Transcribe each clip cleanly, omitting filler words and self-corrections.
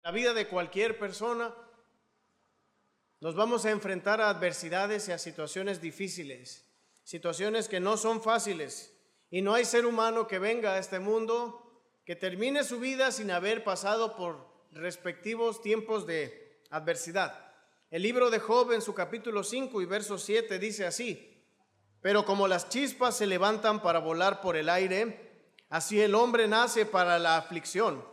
La vida de cualquier persona, nos vamos a enfrentar a adversidades y a situaciones difíciles, situaciones que no son fáciles, y no hay ser humano que venga a este mundo que termine su vida sin haber pasado por respectivos tiempos de adversidad. El libro de Job en su capítulo 5 y verso 7 dice así: pero como las chispas se levantan para volar por el aire, así el hombre nace para la aflicción.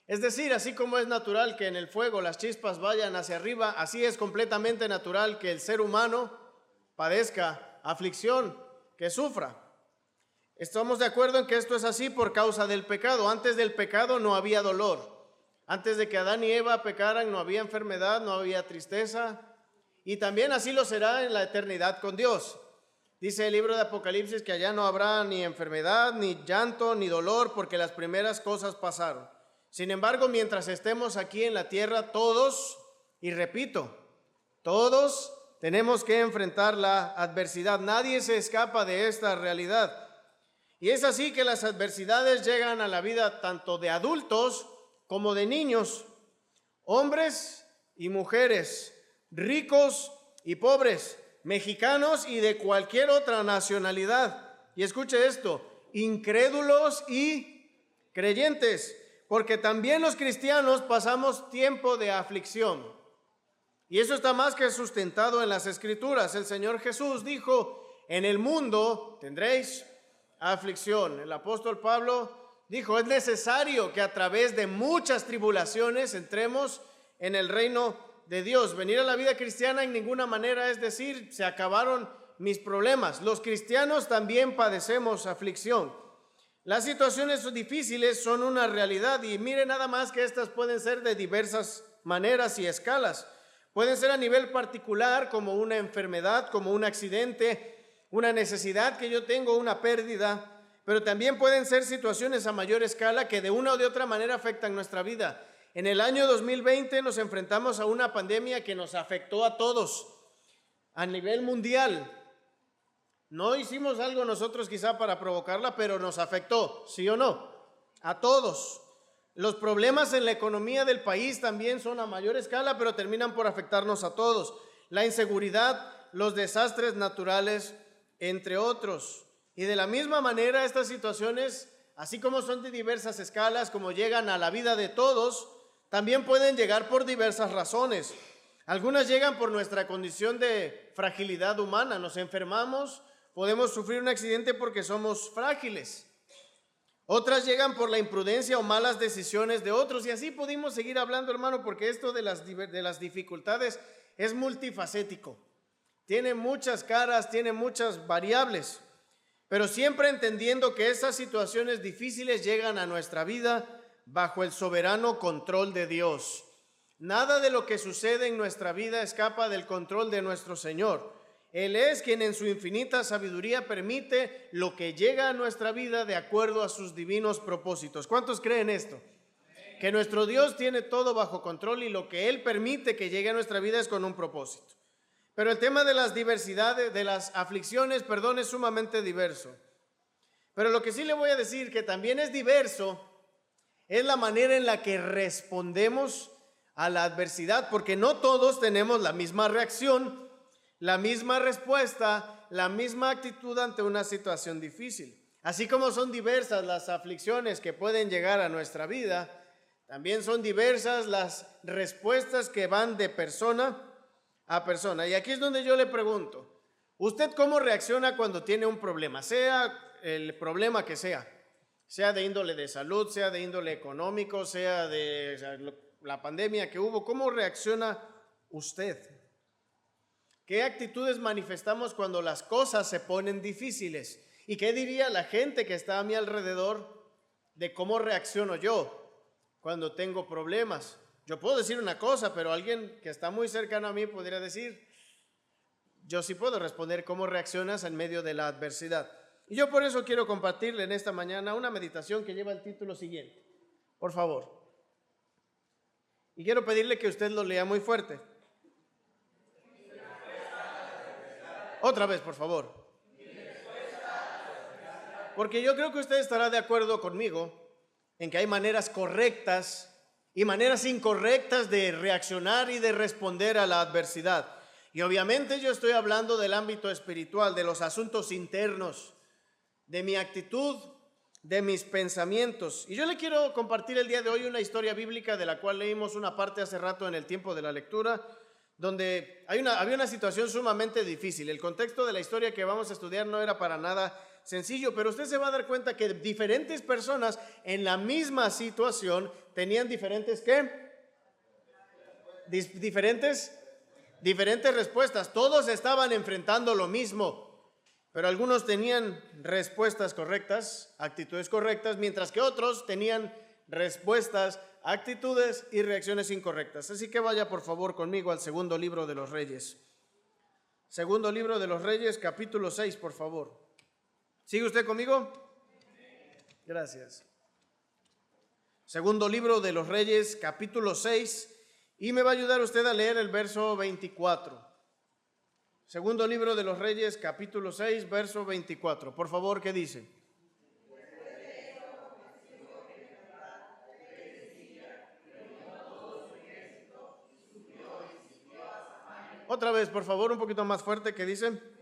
Es decir, así como es natural que en el fuego las chispas vayan hacia arriba, así es completamente natural que el ser humano padezca aflicción, que sufra. Estamos de acuerdo en que esto es así por causa del pecado. Antes del pecado no había dolor. Antes de que Adán y Eva pecaran no había enfermedad, no había tristeza. Y también así lo será en la eternidad con Dios. Dice el libro de Apocalipsis que allá no habrá ni enfermedad, ni llanto, ni dolor, porque las primeras cosas pasaron. Sin embargo, mientras estemos aquí en la tierra, todos, y repito, todos tenemos que enfrentar la adversidad. Nadie se escapa de esta realidad. Y es así que las adversidades llegan a la vida tanto de adultos como de niños, hombres y mujeres, ricos y pobres, mexicanos y de cualquier otra nacionalidad. Y escuche esto, incrédulos y creyentes, porque también los cristianos pasamos tiempo de aflicción. Y eso está más que sustentado en las Escrituras. El Señor Jesús dijo: en el mundo tendréis aflicción. El apóstol Pablo dijo: es necesario que a través de muchas tribulaciones entremos en el reino de Dios. Venir a la vida cristiana en ninguna manera es decir, se acabaron mis problemas. Los cristianos también padecemos aflicción. Las situaciones difíciles son una realidad, y mire nada más que estas pueden ser de diversas maneras y escalas. Pueden ser a nivel particular, como una enfermedad, como un accidente, una necesidad que yo tengo, una pérdida, pero también pueden ser situaciones a mayor escala que de una o de otra manera afectan nuestra vida. En el año 2020 nos enfrentamos a una pandemia que nos afectó a todos, a nivel mundial. No hicimos algo nosotros quizá para provocarla, pero nos afectó, ¿sí o no? A todos. Los problemas en la economía del país también son a mayor escala, pero terminan por afectarnos a todos. La inseguridad, los desastres naturales, entre otros. Y de la misma manera, estas situaciones, así como son de diversas escalas, como llegan a la vida de todos, también pueden llegar por diversas razones. Algunas llegan por nuestra condición de fragilidad humana. Nos enfermamos, podemos sufrir un accidente porque somos frágiles. Otras llegan por la imprudencia o malas decisiones de otros. Y así pudimos seguir hablando, hermano, porque esto de las dificultades es multifacético. Tiene muchas caras, tiene muchas variables. Pero siempre entendiendo que esas situaciones difíciles llegan a nuestra vida bajo el soberano control de Dios. Nada de lo que sucede en nuestra vida escapa del control de nuestro Señor. Él es quien en su infinita sabiduría permite lo que llega a nuestra vida de acuerdo a sus divinos propósitos. ¿Cuántos creen esto? Que nuestro Dios tiene todo bajo control y lo que Él permite que llegue a nuestra vida es con un propósito. Pero el tema de las diversidades, de las aflicciones, es sumamente diverso. Pero lo que sí le voy a decir que también es diverso es la manera en la que respondemos a la adversidad, porque no todos tenemos la misma reacción, la misma respuesta, la misma actitud ante una situación difícil. Así como son diversas las aflicciones que pueden llegar a nuestra vida, también son diversas las respuestas que van de persona a persona. Y aquí es donde yo le pregunto, ¿usted cómo reacciona cuando tiene un problema? Sea el problema que sea de índole de salud, sea de índole económico, sea de la pandemia que hubo, ¿cómo reacciona usted? ¿Qué actitudes manifestamos cuando las cosas se ponen difíciles? ¿Y qué diría la gente que está a mi alrededor de cómo reacciono yo cuando tengo problemas? Yo puedo decir una cosa, pero alguien que está muy cercano a mí podría decir, yo sí puedo responder cómo reaccionas en medio de la adversidad. Y yo por eso quiero compartirle en esta mañana una meditación que lleva el título siguiente. Por favor. Y quiero pedirle que usted lo lea muy fuerte. Otra vez, por favor. Porque yo creo que usted estará de acuerdo conmigo en que hay maneras correctas y maneras incorrectas de reaccionar y de responder a la adversidad. Y obviamente yo estoy hablando del ámbito espiritual, de los asuntos internos, de mi actitud, de mis pensamientos. Y yo le quiero compartir el día de hoy una historia bíblica de la cual leímos una parte hace rato en el tiempo de la lectura, donde había una situación sumamente difícil. El contexto de la historia que vamos a estudiar no era para nada sencillo, pero usted se va a dar cuenta que diferentes personas en la misma situación tenían diferentes respuestas. Todos estaban enfrentando lo mismo, pero algunos tenían respuestas correctas, actitudes correctas, mientras que otros tenían respuestas, actitudes y reacciones incorrectas. Así que vaya por favor conmigo al segundo libro de los Reyes. Segundo libro de los Reyes, capítulo 6, por favor. ¿Sigue usted conmigo? Gracias. Segundo libro de los Reyes, capítulo 6, y me va a ayudar usted a leer el verso 24. Segundo libro de los Reyes, capítulo 6, verso 24. Por favor, ¿qué dice? Otra vez, por favor, un poquito más fuerte, ¿qué dice?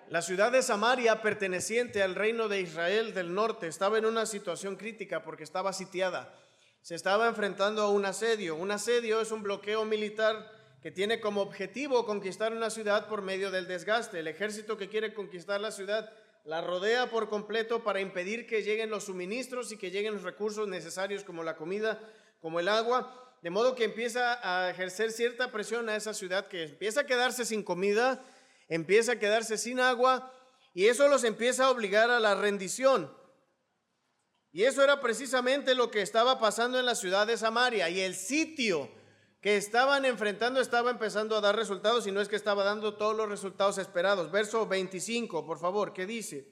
La ciudad de Samaria, perteneciente al reino de Israel del norte, estaba en una situación crítica porque estaba sitiada. Se estaba enfrentando a un asedio. Un asedio es un bloqueo militar que tiene como objetivo conquistar una ciudad por medio del desgaste. El ejército que quiere conquistar la ciudad la rodea por completo para impedir que lleguen los suministros y que lleguen los recursos necesarios como la comida, como el agua, de modo que empieza a ejercer cierta presión a esa ciudad que empieza a quedarse sin comida, empieza a quedarse sin agua, y eso los empieza a obligar a la rendición. Y eso era precisamente lo que estaba pasando en la ciudad de Samaria, y el sitio que estaban enfrentando estaba empezando a dar resultados, y no es que estaba dando todos los resultados esperados. Verso 25, por favor, ¿qué dice?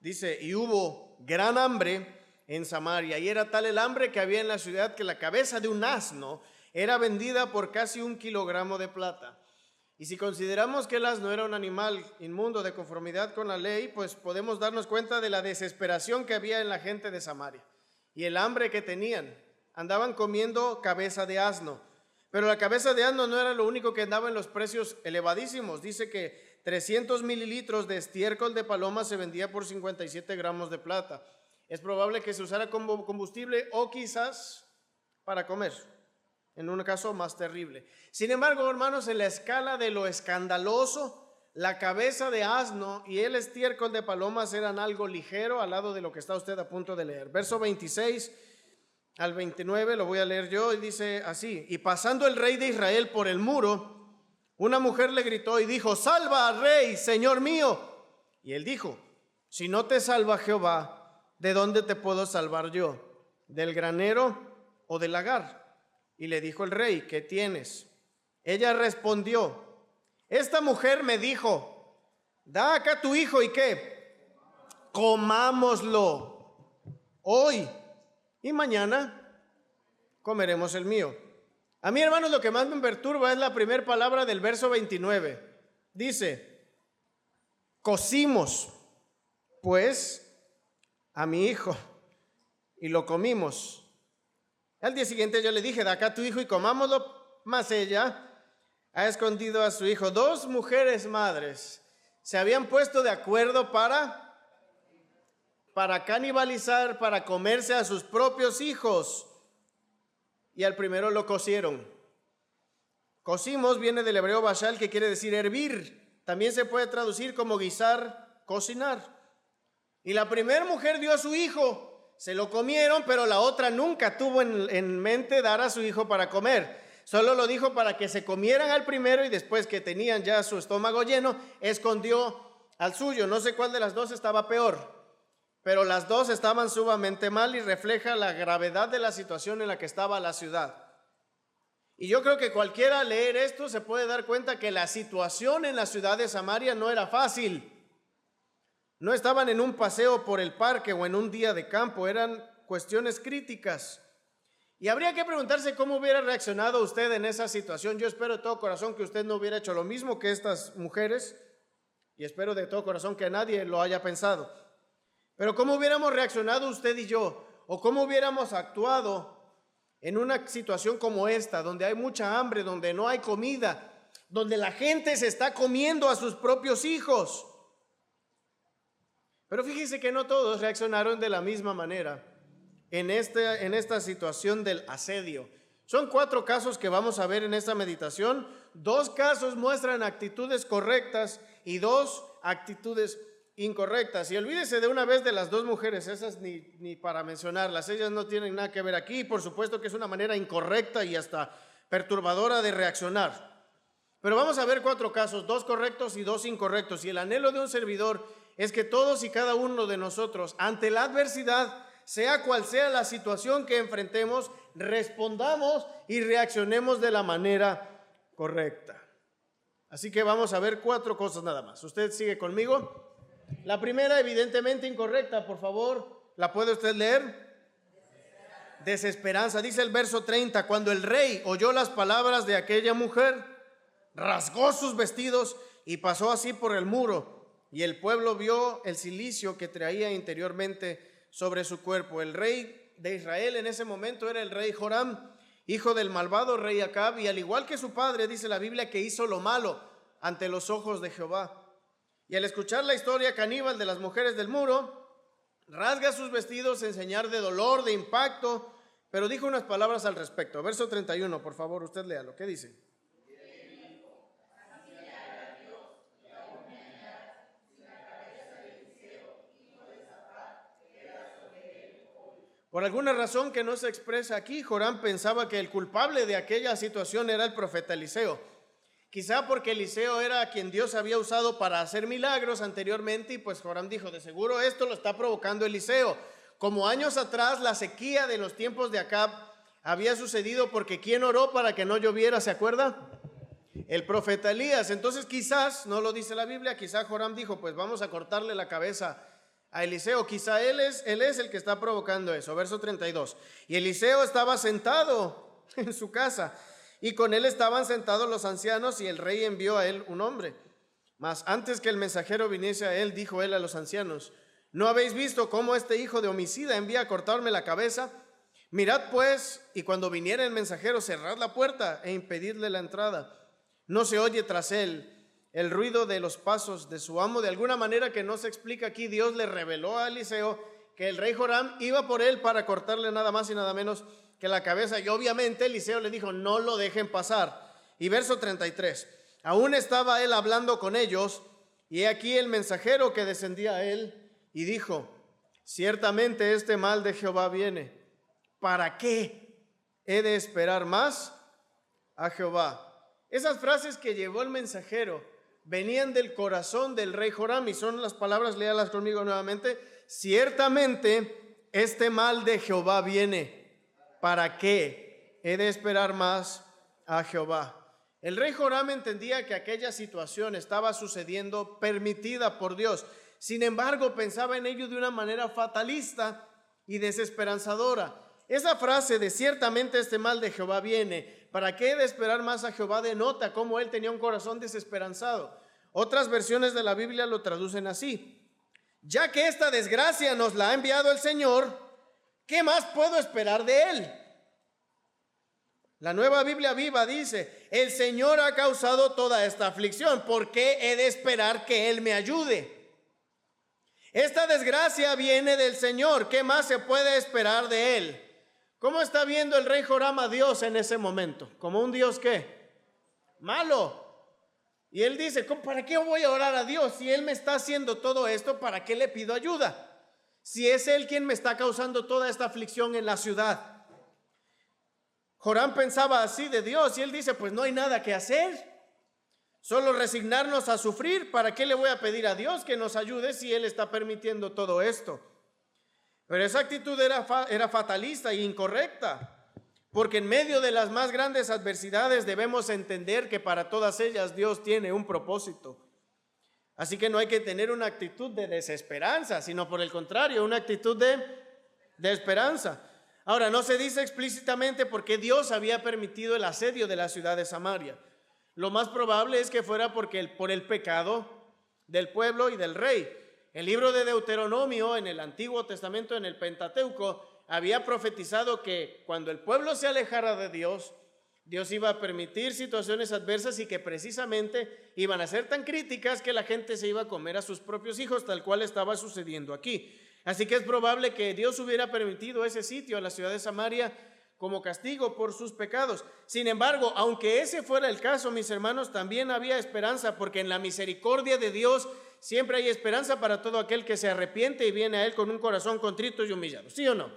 Dice, y hubo gran hambre en Samaria, y era tal el hambre que había en la ciudad que la cabeza de un asno era vendida por casi 1 kilogramo de plata. Y si consideramos que el asno era un animal inmundo de conformidad con la ley, pues podemos darnos cuenta de la desesperación que había en la gente de Samaria y el hambre que tenían. Andaban comiendo cabeza de asno, pero la cabeza de asno no era lo único que andaba en los precios elevadísimos. Dice que 300 mililitros de estiércol de paloma se vendía por 57 gramos de plata. Es probable que se usara como combustible o quizás para comer, en un caso más terrible. Sin embargo, hermanos, en la escala de lo escandaloso, la cabeza de asno y el estiércol de palomas eran algo ligero al lado de lo que está usted a punto de leer. Verso 26 al 29 lo voy a leer yo, y dice así: y pasando el rey de Israel por el muro, una mujer le gritó y dijo: salva al rey, señor mío. Y él dijo: si no te salva Jehová, ¿de dónde te puedo salvar yo? ¿Del granero o del lagar? Y le dijo el rey: ¿qué tienes? Ella respondió: esta mujer me dijo: da acá tu hijo, y ¿qué? Comámoslo hoy, y mañana comeremos el mío. A mí, hermanos, lo que más me perturba es la primera palabra del verso 29. Dice: cocimos pues a mi hijo y lo comimos. Al día siguiente yo le dije: da acá tu hijo y comámoslo. Mas ella ha escondido a su hijo. 2 mujeres madres se habían puesto de acuerdo para canibalizar, para comerse a sus propios hijos. Y al primero lo cocieron. Cocimos viene del hebreo bashal, que quiere decir hervir. También se puede traducir como guisar, cocinar. Y la primera mujer dio a su hijo, se lo comieron, pero la otra nunca tuvo en mente dar a su hijo para comer. Solo lo dijo para que se comieran al primero, y después que tenían ya su estómago lleno, escondió al suyo. No sé cuál de las dos estaba peor, pero las dos estaban sumamente mal, y refleja la gravedad de la situación en la que estaba la ciudad. Y yo creo que cualquiera al leer esto se puede dar cuenta que la situación en la ciudad de Samaria no era fácil. No estaban en un paseo por el parque o en un día de campo, eran cuestiones críticas. Y habría que preguntarse cómo hubiera reaccionado usted en esa situación. Yo espero de todo corazón que usted no hubiera hecho lo mismo que estas mujeres, y espero de todo corazón que nadie lo haya pensado. Pero ¿cómo hubiéramos reaccionado usted y yo? ¿O cómo hubiéramos actuado en una situación como esta, donde hay mucha hambre, donde no hay comida, donde la gente se está comiendo a sus propios hijos? Pero fíjese que no todos reaccionaron de la misma manera en esta situación del asedio. Son 4 casos que vamos a ver en esta meditación. 2 casos muestran actitudes correctas y 2 actitudes incorrectas. Y olvídese de una vez de las 2 mujeres, esas ni para mencionarlas, ellas no tienen nada que ver aquí. Por supuesto que es una manera incorrecta y hasta perturbadora de reaccionar. Pero vamos a ver 4 casos, 2 correctos y 2 incorrectos. Y el anhelo de un servidor es que todos y cada uno de nosotros, ante la adversidad, sea cual sea la situación que enfrentemos, respondamos y reaccionemos de la manera correcta. Así que vamos a ver 4 cosas nada más. ¿Usted sigue conmigo? La primera, evidentemente incorrecta, por favor, ¿la puede usted leer? Desesperanza. Dice el verso 30, cuando el rey oyó las palabras de aquella mujer, rasgó sus vestidos y pasó así por el muro, y el pueblo vio el cilicio que traía interiormente sobre su cuerpo. El rey de Israel en ese momento era el rey Joram, hijo del malvado rey Acab, y al igual que su padre, dice la Biblia, que hizo lo malo ante los ojos de Jehová. Y al escuchar la historia caníbal de las mujeres del muro, rasga sus vestidos en señal de dolor, de impacto, pero dijo unas palabras al respecto. Verso 31, por favor, usted léalo. ¿Qué dice? Por alguna razón que no se expresa aquí, Joram pensaba que el culpable de aquella situación era el profeta Eliseo. Quizá porque Eliseo era quien Dios había usado para hacer milagros anteriormente, y pues Joram dijo, de seguro esto lo está provocando Eliseo. Como años atrás la sequía de los tiempos de Acab había sucedido porque ¿quién oró para que no lloviera? ¿Se acuerda? El profeta Elías. Entonces quizás, no lo dice la Biblia, quizá Joram dijo, pues vamos a cortarle la cabeza a Eliseo. Quizá él es el que está provocando eso. Verso 32. Y Eliseo estaba sentado en su casa, y con él estaban sentados los ancianos, y el rey envió a él un hombre. Mas antes que el mensajero viniese a él, dijo él a los ancianos, ¿no habéis visto cómo este hijo de homicida envía a cortarme la cabeza? Mirad pues, y cuando viniera el mensajero, cerrad la puerta e impedidle la entrada. No se oye tras él el ruido de los pasos de su amo. De alguna manera que no se explica aquí, Dios le reveló a Eliseo que el rey Joram iba por él para cortarle nada más y nada menos que la cabeza. Y obviamente Eliseo le dijo, no lo dejen pasar. Y verso 33, aún estaba él hablando con ellos, y he aquí el mensajero que descendía a él, y dijo, ciertamente este mal de Jehová viene. ¿Para qué he de esperar más a Jehová? Esas frases que llevó el mensajero venían del corazón del rey Joram, y son las palabras, léalas conmigo nuevamente, ciertamente este mal de Jehová viene. ¿Para qué he de esperar más a Jehová? El rey Joram entendía que aquella situación estaba sucediendo permitida por Dios. Sin embargo, pensaba en ello de una manera fatalista y desesperanzadora. Esa frase de ciertamente este mal de Jehová viene, ¿para qué he de esperar más a Jehová? Denota cómo él tenía un corazón desesperanzado. Otras versiones de la Biblia lo traducen así: ya que esta desgracia nos la ha enviado el Señor, ¿qué más puedo esperar de él? La Nueva Biblia Viva dice, el Señor ha causado toda esta aflicción, ¿por qué he de esperar que él me ayude? Esta desgracia viene del Señor, ¿qué más se puede esperar de él? ¿Cómo está viendo el rey Joram a Dios en ese momento? ¿Como un Dios qué? Malo. Y él dice, ¿para qué voy a orar a Dios? Si él me está haciendo todo esto, ¿para qué le pido ayuda? Si es él quien me está causando toda esta aflicción en la ciudad. Joram pensaba así de Dios, y él dice, pues no hay nada que hacer, solo resignarnos a sufrir. ¿Para qué le voy a pedir a Dios que nos ayude si él está permitiendo todo esto? Pero esa actitud era fatalista e incorrecta. Porque en medio de las más grandes adversidades debemos entender que para todas ellas Dios tiene un propósito. Así que no hay que tener una actitud de desesperanza, sino por el contrario, una actitud de esperanza. Ahora, no se dice explícitamente por qué Dios había permitido el asedio de la ciudad de Samaria. Lo más probable es que fuera por el pecado del pueblo y del rey. El libro de Deuteronomio en el Antiguo Testamento, en el Pentateuco, había profetizado que cuando el pueblo se alejara de Dios, Dios iba a permitir situaciones adversas y que precisamente iban a ser tan críticas que la gente se iba a comer a sus propios hijos, tal cual estaba sucediendo aquí. Así que es probable que Dios hubiera permitido ese sitio a la ciudad de Samaria como castigo por sus pecados. Sin embargo, aunque ese fuera el caso, mis hermanos, también había esperanza, porque en la misericordia de Dios siempre hay esperanza para todo aquel que se arrepiente y viene a Él con un corazón contrito y humillado. ¿Sí o no?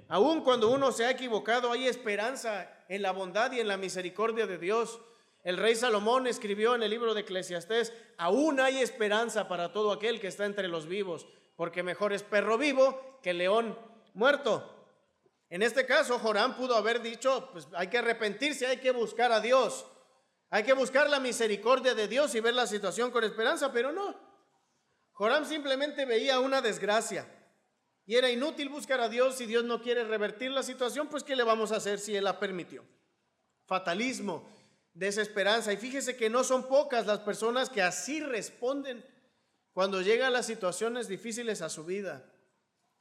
Aun cuando uno se ha equivocado, hay esperanza en la bondad y en la misericordia de Dios. El rey Salomón escribió en el libro de Eclesiastés: aún hay esperanza para todo aquel que está entre los vivos, porque mejor es perro vivo que león muerto. En este caso, Joram pudo haber dicho, pues hay que arrepentirse, hay que buscar a Dios, hay que buscar la misericordia de Dios y ver la situación con esperanza, pero no. Joram simplemente veía una desgracia. Y era inútil buscar a Dios si Dios no quiere revertir la situación, pues ¿qué le vamos a hacer si Él la permitió? Fatalismo, desesperanza. Y fíjese que no son pocas las personas que así responden cuando llegan las situaciones difíciles a su vida.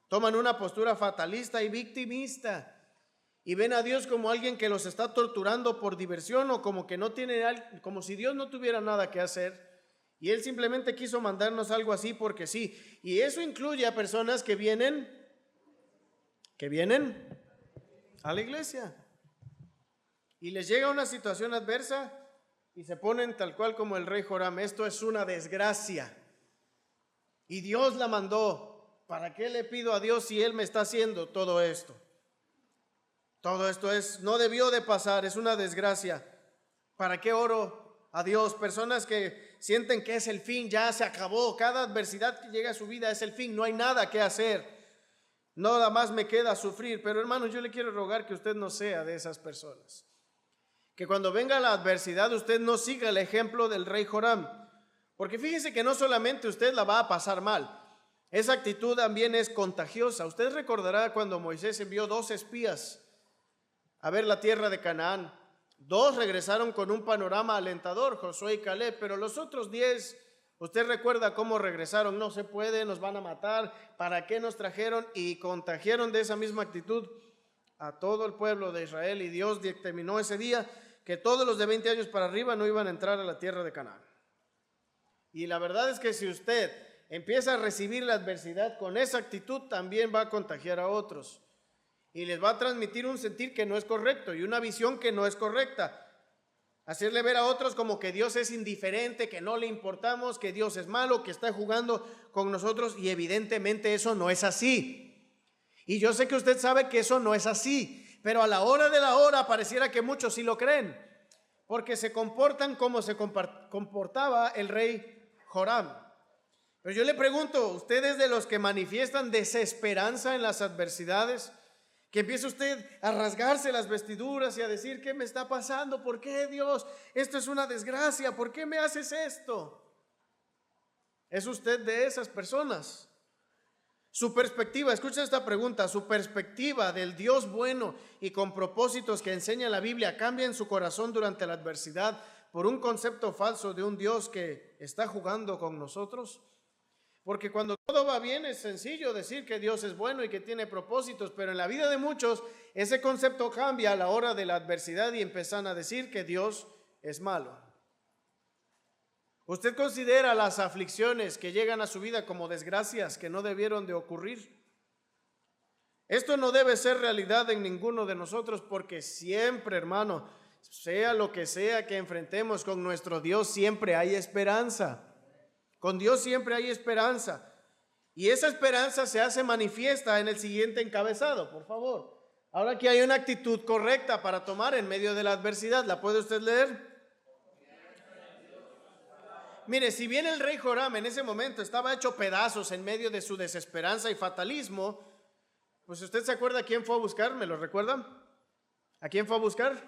Toman una postura fatalista y victimista y ven a Dios como alguien que los está torturando por diversión, o como que no tiene, como si Dios no tuviera nada que hacer. Y Él simplemente quiso mandarnos algo así porque sí. Y eso incluye a personas que vienen a la iglesia. Y les llega una situación adversa y se ponen tal cual como el rey Joram: esto es una desgracia. Y Dios la mandó. ¿Para qué le pido a Dios si Él me está haciendo todo esto? Todo esto no debió de pasar, es una desgracia. ¿Para qué oro a Dios? Personas que sienten que es el fin, ya se acabó, cada adversidad que llega a su vida es el fin, no hay nada que hacer, nada más me queda sufrir. Pero hermanos, yo le quiero rogar que usted no sea de esas personas, que cuando venga la adversidad usted no siga el ejemplo del rey Joram, porque fíjese que no solamente usted la va a pasar mal, esa actitud también es contagiosa. Usted recordará cuando Moisés envió 2 espías a ver la tierra de Canaán. 2 regresaron con un panorama alentador, Josué y Caleb, pero los otros 10, usted recuerda cómo regresaron: no se puede, nos van a matar, ¿para qué nos trajeron? Y contagiaron de esa misma actitud a todo el pueblo de Israel, y Dios determinó ese día que todos los de 20 años para arriba no iban a entrar a la tierra de Canaán. Y la verdad es que si usted empieza a recibir la adversidad con esa actitud, también va a contagiar a otros. Y les va a transmitir un sentir que no es correcto y una visión que no es correcta. Hacerle ver a otros como que Dios es indiferente, que no le importamos, que Dios es malo, que está jugando con nosotros, y evidentemente eso no es así. Y yo sé que usted sabe que eso no es así, pero a la hora de la hora pareciera que muchos sí lo creen, porque se comportan como se comportaba el rey Joram. Pero yo le pregunto, ¿usted es de los que manifiestan desesperanza en las adversidades? Que empiece usted a rasgarse las vestiduras y a decir: ¿qué me está pasando? ¿Por qué, Dios? Esto es una desgracia. ¿Por qué me haces esto? ¿Es usted de esas personas? Su perspectiva, escucha esta pregunta: su perspectiva del Dios bueno y con propósitos que enseña la Biblia cambia en su corazón durante la adversidad por un concepto falso de un Dios que está jugando con nosotros. Porque cuando todo va bien es sencillo decir que Dios es bueno y que tiene propósitos, pero en la vida de muchos ese concepto cambia a la hora de la adversidad y empiezan a decir que Dios es malo. ¿Usted considera las aflicciones que llegan a su vida como desgracias que no debieron de ocurrir? Esto no debe ser realidad en ninguno de nosotros, porque siempre, hermano, sea lo que sea que enfrentemos con nuestro Dios, siempre hay esperanza. Con Dios siempre hay esperanza. Y esa esperanza se hace manifiesta en el siguiente encabezado, por favor. Ahora que hay una actitud correcta para tomar en medio de la adversidad, ¿la puede usted leer? Mire, si bien el rey Joram en ese momento estaba hecho pedazos en medio de su desesperanza y fatalismo, pues usted se acuerda quién fue a buscar, ¿me lo recuerdan? ¿A quién fue a buscar?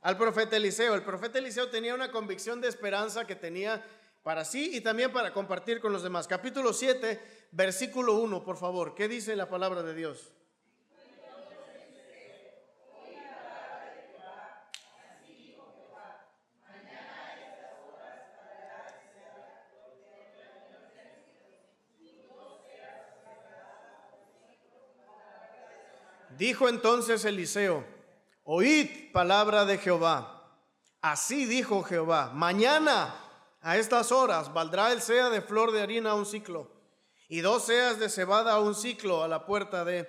Al profeta Eliseo. El profeta Eliseo tenía una convicción de esperanza que tenía para sí y también para compartir con los demás. Capítulo 7, versículo 1, por favor. ¿Qué dice la palabra de Dios? Dijo entonces Eliseo: oíd palabra de Jehová. Así dijo Jehová: mañana a estas horas valdrá el seah de flor de harina a un siclo, y 2 seas de cebada a un siclo a la puerta de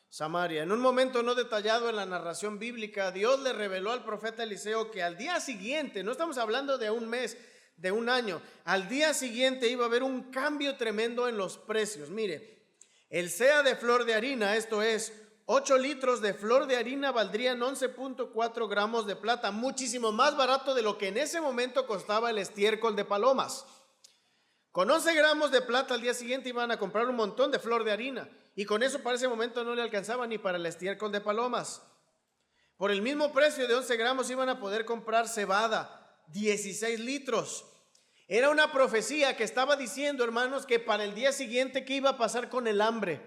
Samaria. En un momento no detallado en la narración bíblica, Dios le reveló al profeta Eliseo que al día siguiente, no estamos hablando de un mes, de un año, al día siguiente iba a haber un cambio tremendo en los precios. Mire, el seah de flor de harina, esto es 8 litros de flor de harina, valdrían 11.4 gramos de plata, muchísimo más barato de lo que en ese momento costaba el estiércol de palomas. Con 11 gramos de plata al día siguiente iban a comprar un montón de flor de harina, y con eso para ese momento no le alcanzaba ni para el estiércol de palomas. Por el mismo precio de 11 gramos iban a poder comprar cebada, 16 litros. Era una profecía que estaba diciendo, hermanos, que para el día siguiente, ¿qué iba a pasar con el hambre?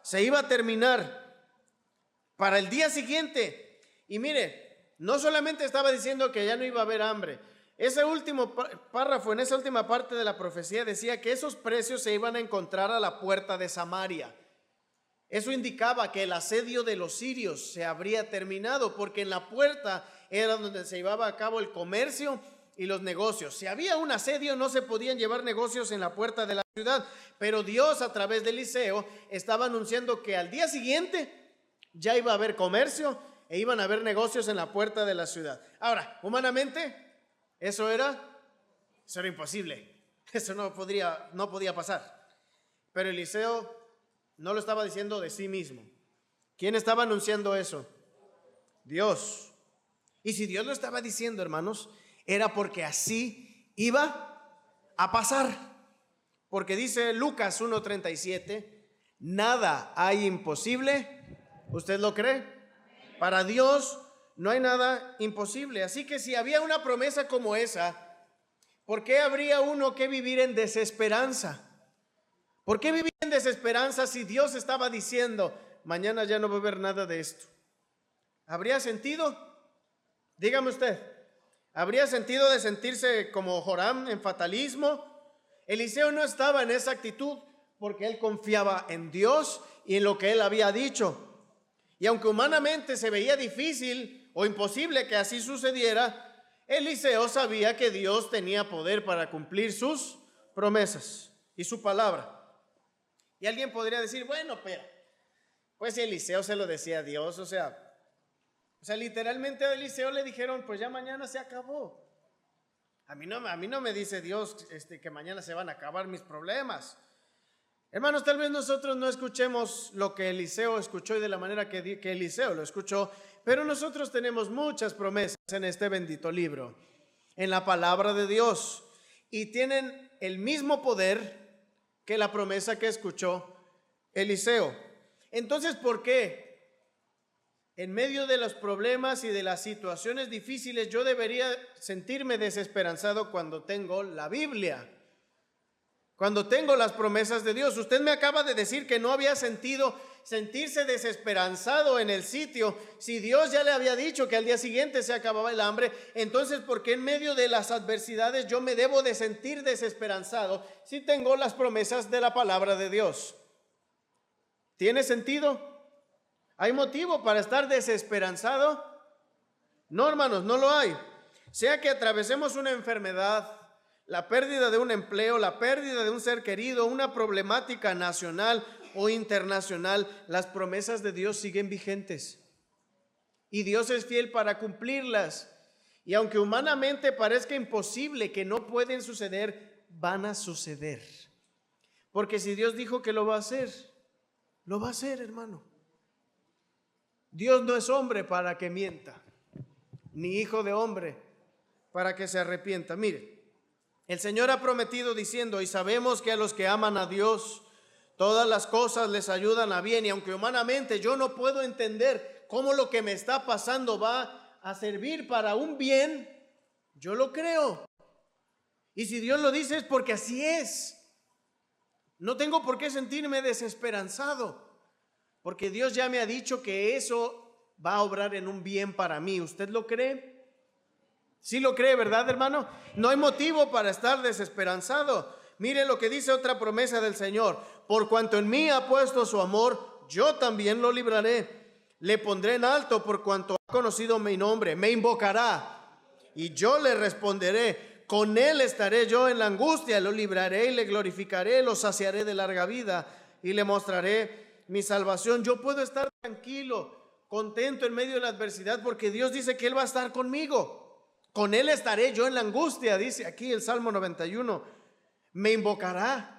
Se iba a terminar para el día siguiente. Y mire, no solamente estaba diciendo que ya no iba a haber hambre. Ese último párrafo, en esa última parte de la profecía, decía que esos precios se iban a encontrar a la puerta de Samaria. Eso indicaba que el asedio de los sirios se habría terminado, porque en la puerta era donde se llevaba a cabo el comercio y los negocios. Si había un asedio, no se podían llevar negocios en la puerta de la ciudad, pero Dios a través de Eliseo estaba anunciando que al día siguiente ya iba a haber comercio e iban a haber negocios en la puerta de la ciudad. Ahora, humanamente, eso era imposible. Eso no podía pasar. Pero Eliseo no lo estaba diciendo de sí mismo. ¿Quién estaba anunciando eso? Dios. Y si Dios lo estaba diciendo, hermanos, era porque así iba a pasar. Porque dice Lucas 1:37, nada hay imposible. ¿Usted lo cree? Para Dios no hay nada imposible. Así que si había una promesa como esa, ¿por qué habría uno que vivir en desesperanza? ¿Por qué vivir en desesperanza si Dios estaba diciendo, mañana ya no va a haber nada de esto? ¿Habría sentido? Dígame usted, ¿habría sentido de sentirse como Joram en fatalismo? Eliseo no estaba en esa actitud porque él confiaba en Dios y en lo que él había dicho. Y aunque humanamente se veía difícil o imposible que así sucediera, Eliseo sabía que Dios tenía poder para cumplir sus promesas y su palabra. Y alguien podría decir, bueno, pero pues Eliseo se lo decía a Dios, o sea, literalmente a Eliseo le dijeron, pues ya mañana se acabó. A mí no me dice Dios que mañana se van a acabar mis problemas. Hermanos, tal vez nosotros no escuchemos lo que Eliseo escuchó y de la manera que Eliseo lo escuchó, pero nosotros tenemos muchas promesas en este bendito libro, en la palabra de Dios, y tienen el mismo poder que la promesa que escuchó Eliseo. Entonces, ¿por qué en medio de los problemas y de las situaciones difíciles yo debería sentirme desesperanzado cuando tengo la Biblia? Cuando tengo las promesas de Dios. Usted me acaba de decir que no había sentirse desesperanzado en el sitio. Si Dios ya le había dicho que al día siguiente se acababa el hambre, entonces ¿por qué en medio de las adversidades yo me debo de sentir desesperanzado si tengo las promesas de la palabra de Dios? ¿Tiene sentido? ¿Hay motivo para estar desesperanzado? No, hermanos, no lo hay. Sea que atravesemos una enfermedad, la pérdida de un empleo, la pérdida de un ser querido, una problemática nacional o internacional, las promesas de Dios siguen vigentes. Y Dios es fiel para cumplirlas. Y aunque humanamente parezca imposible que no pueden suceder, van a suceder. Porque si Dios dijo que lo va a hacer, lo va a hacer, hermano. Dios no es hombre para que mienta, ni hijo de hombre para que se arrepienta. Mire, el Señor ha prometido diciendo, y sabemos que a los que aman a Dios, todas las cosas les ayudan a bien. Y aunque humanamente yo no puedo entender cómo lo que me está pasando va a servir para un bien, yo lo creo. Y si Dios lo dice es porque así es. No tengo por qué sentirme desesperanzado, porque Dios ya me ha dicho que eso va a obrar en un bien para mí. ¿Usted lo cree? Sí lo cree, ¿verdad, hermano? No hay motivo para estar desesperanzado. Mire lo que dice otra promesa del Señor: por cuanto en mí ha puesto su amor, yo también lo libraré. Le pondré en alto por cuanto ha conocido mi nombre. Me invocará y yo le responderé. Con él estaré yo en la angustia, lo libraré y le glorificaré, lo saciaré de larga vida y le mostraré mi salvación. Yo puedo estar tranquilo, contento en medio de la adversidad, porque Dios dice que Él va a estar conmigo. Con él estaré yo en la angustia, dice aquí el Salmo 91. Me invocará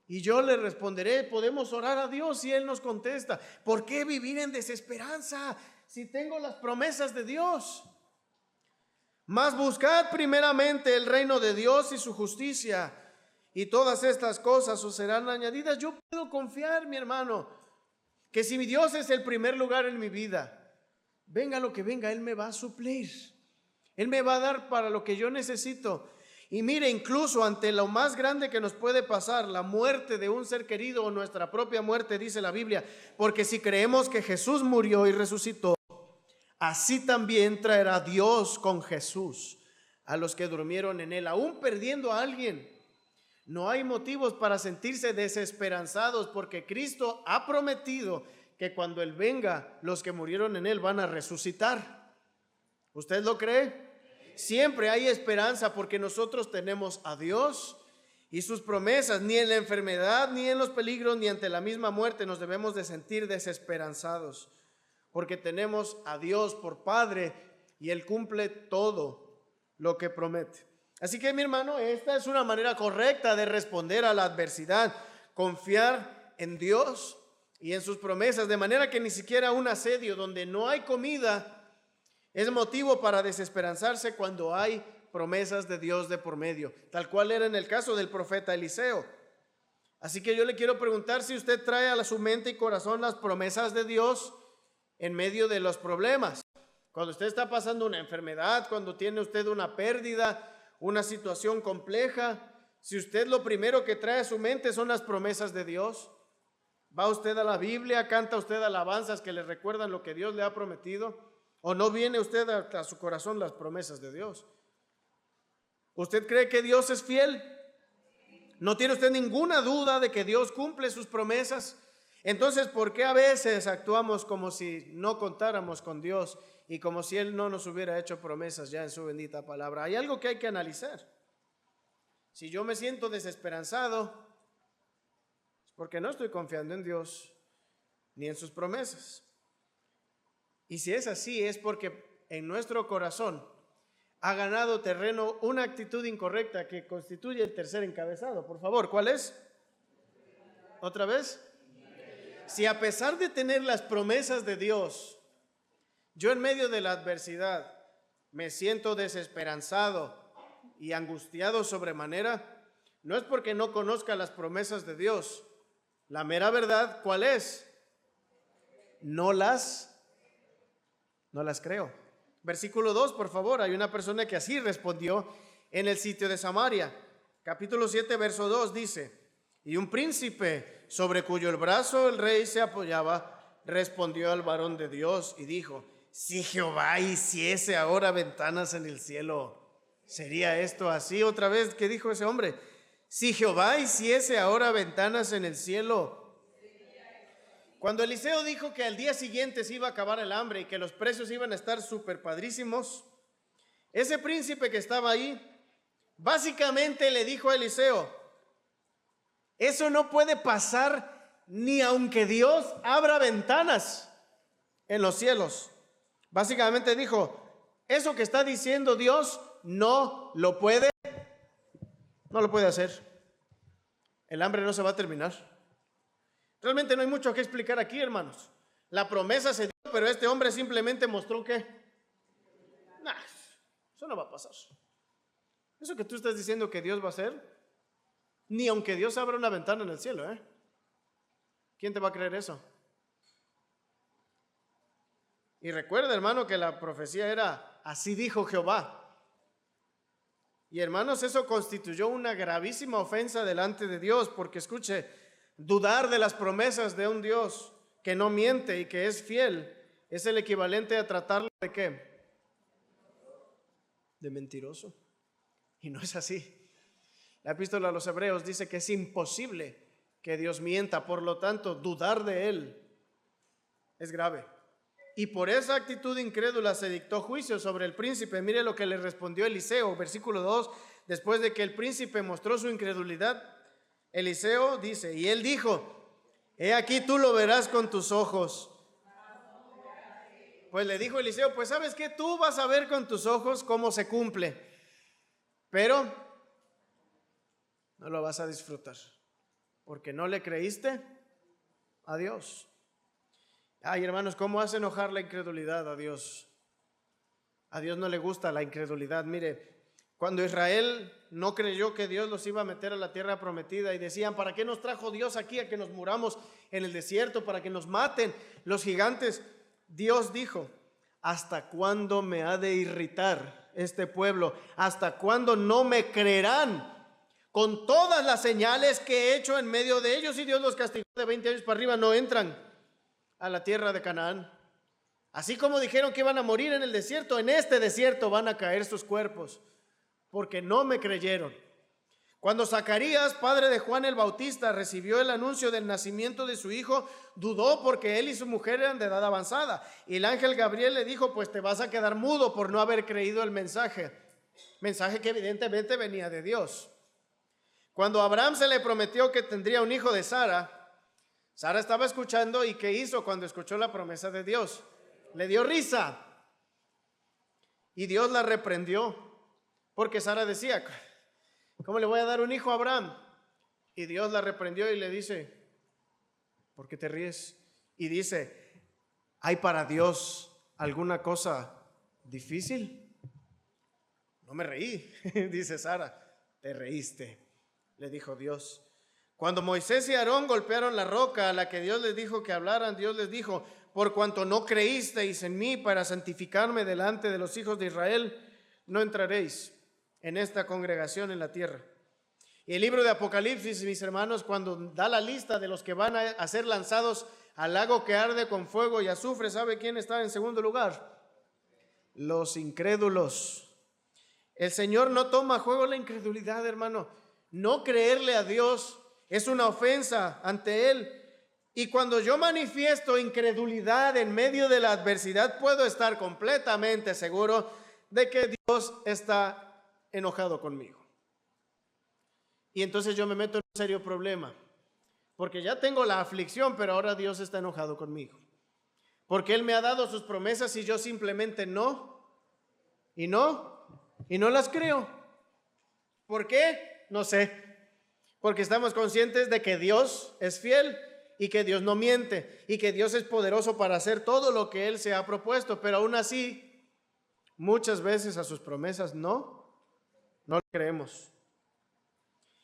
y yo le responderé. Podemos orar a Dios y Él nos contesta. ¿Por qué vivir en desesperanza si tengo las promesas de Dios? Mas buscad primeramente el reino de Dios y su justicia, y todas estas cosas os serán añadidas. Yo puedo confiar, mi hermano, que si mi Dios es el primer lugar en mi vida, venga lo que venga, Él me va a suplir. Él me va a dar para lo que yo necesito. Y mire, incluso ante lo más grande que nos puede pasar, la muerte de un ser querido o nuestra propia muerte, dice la Biblia, porque si creemos que Jesús murió y resucitó, así también traerá Dios con Jesús a los que durmieron en Él. Aún perdiendo a alguien, no hay motivos para sentirse desesperanzados, porque Cristo ha prometido que cuando Él venga, los que murieron en Él van a resucitar. ¿Usted lo cree? Siempre hay esperanza, porque nosotros tenemos a Dios y sus promesas. Ni en la enfermedad, ni en los peligros, ni ante la misma muerte nos debemos de sentir desesperanzados, porque tenemos a Dios por Padre y Él cumple todo lo que promete. Así que, mi hermano, esta es una manera correcta de responder a la adversidad: confiar en Dios y en sus promesas, de manera que ni siquiera un asedio donde no hay comida es motivo para desesperanzarse cuando hay promesas de Dios de por medio, tal cual era en el caso del profeta Eliseo. Así que yo le quiero preguntar si usted trae a su mente y corazón las promesas de Dios en medio de los problemas. Cuando usted está pasando una enfermedad, cuando tiene usted una pérdida, una situación compleja, si usted lo primero que trae a su mente son las promesas de Dios, va usted a la Biblia, canta usted alabanzas que le recuerdan lo que Dios le ha prometido, o no viene usted a su corazón las promesas de Dios. ¿Usted cree que Dios es fiel? ¿No tiene usted ninguna duda de que Dios cumple sus promesas? Entonces, ¿por qué a veces actuamos como si no contáramos con Dios y como si Él no nos hubiera hecho promesas ya en su bendita palabra? Hay algo que hay que analizar. Si yo me siento desesperanzado, es porque no estoy confiando en Dios ni en sus promesas. Y si es así, es porque en nuestro corazón ha ganado terreno una actitud incorrecta que constituye el tercer encabezado. Por favor, ¿cuál es? ¿Otra vez? Si a pesar de tener las promesas de Dios, yo en medio de la adversidad me siento desesperanzado y angustiado sobremanera, no es porque no conozca las promesas de Dios. La mera verdad, ¿cuál es? No las creo. Versículo 2, por favor. Hay una persona que así respondió en el sitio de Samaria. Capítulo 7, verso 2 dice: y un príncipe sobre cuyo el brazo el rey se apoyaba, respondió al varón de Dios y dijo: si Jehová hiciese ahora ventanas en el cielo, ¿sería esto así? Otra vez, ¿qué dijo ese hombre? Si Jehová hiciese ahora ventanas en el cielo. Cuando Eliseo dijo que al día siguiente se iba a acabar el hambre y que los precios iban a estar súper padrísimos, ese príncipe que estaba ahí básicamente le dijo a Eliseo: eso no puede pasar ni aunque Dios abra ventanas en los cielos. Básicamente dijo: eso que está diciendo Dios no lo puede hacer. El hambre no se va a terminar. Realmente no hay mucho que explicar aquí, hermanos. La promesa se dio, pero este hombre simplemente mostró que eso no va a pasar. Eso que tú estás diciendo que Dios va a hacer, ni aunque Dios abra una ventana en el cielo, ¿Quién te va a creer eso? Y recuerda, hermano, que la profecía era, así dijo Jehová. Y hermanos, eso constituyó una gravísima ofensa delante de Dios, porque escuche, dudar de las promesas de un Dios que no miente y que es fiel, es el equivalente a tratarlo ¿de qué? De mentiroso. Y no es así. La epístola a los Hebreos dice que es imposible que Dios mienta, por lo tanto, dudar de Él es grave. Y por esa actitud incrédula se dictó juicio sobre el príncipe. Mire lo que le respondió Eliseo, versículo 2, después de que el príncipe mostró su incredulidad. Eliseo dice, y él dijo, he aquí tú lo verás con tus ojos. Pues le dijo Eliseo, pues sabes que tú vas a ver con tus ojos cómo se cumple, pero no lo vas a disfrutar, porque no le creíste a Dios. Ay, hermanos, ¿cómo hace enojar la incredulidad a Dios? A Dios no le gusta la incredulidad. Mire, cuando Israel no creyó que Dios los iba a meter a la tierra prometida y decían, ¿para qué nos trajo Dios aquí a que nos muramos en el desierto, para que nos maten los gigantes? Dios dijo, ¿hasta cuándo me ha de irritar este pueblo? ¿Hasta cuándo no me creerán con todas las señales que he hecho en medio de ellos? Y Dios los castigó de 20 años para arriba, no entran a la tierra de Canaán. Así como dijeron que iban a morir en el desierto, en este desierto van a caer sus cuerpos, porque no me creyeron. Cuando Zacarías, padre de Juan el Bautista, recibió el anuncio del nacimiento de su hijo, dudó porque él y su mujer eran de edad avanzada. Y el ángel Gabriel le dijo, pues te vas a quedar mudo por no haber creído el mensaje que evidentemente venía de Dios. Cuando a Abraham se le prometió que tendría un hijo de Sara, Sara estaba escuchando, y ¿qué hizo cuando escuchó la promesa de Dios? Le dio risa. Y Dios la reprendió, porque Sara decía, ¿cómo le voy a dar un hijo a Abraham? Y Dios la reprendió y le dice, ¿por qué te ríes? Y dice, ¿hay para Dios alguna cosa difícil? No me reí, dice Sara. Te reíste, le dijo Dios. Cuando Moisés y Aarón golpearon la roca a la que Dios les dijo que hablaran, Dios les dijo, por cuanto no creísteis en mí para santificarme delante de los hijos de Israel, no entraréis en esta congregación en la tierra. Y el libro de Apocalipsis, mis hermanos, cuando da la lista de los que van a ser lanzados al lago que arde con fuego y azufre, ¿sabe quién está en segundo lugar? Los incrédulos. El Señor no toma a juego la incredulidad, hermano. No creerle a Dios es una ofensa ante Él. Y cuando yo manifiesto incredulidad en medio de la adversidad, puedo estar completamente seguro de que Dios está enojado conmigo. Y entonces yo me meto en un serio problema, porque ya tengo la aflicción, pero ahora Dios está enojado conmigo, porque Él me ha dado sus promesas y yo simplemente no las creo. ¿Por qué? No sé. Porque estamos conscientes de que Dios es fiel y que Dios no miente y que Dios es poderoso para hacer todo lo que Él se ha propuesto, pero aún así, muchas veces a sus promesas no le creemos.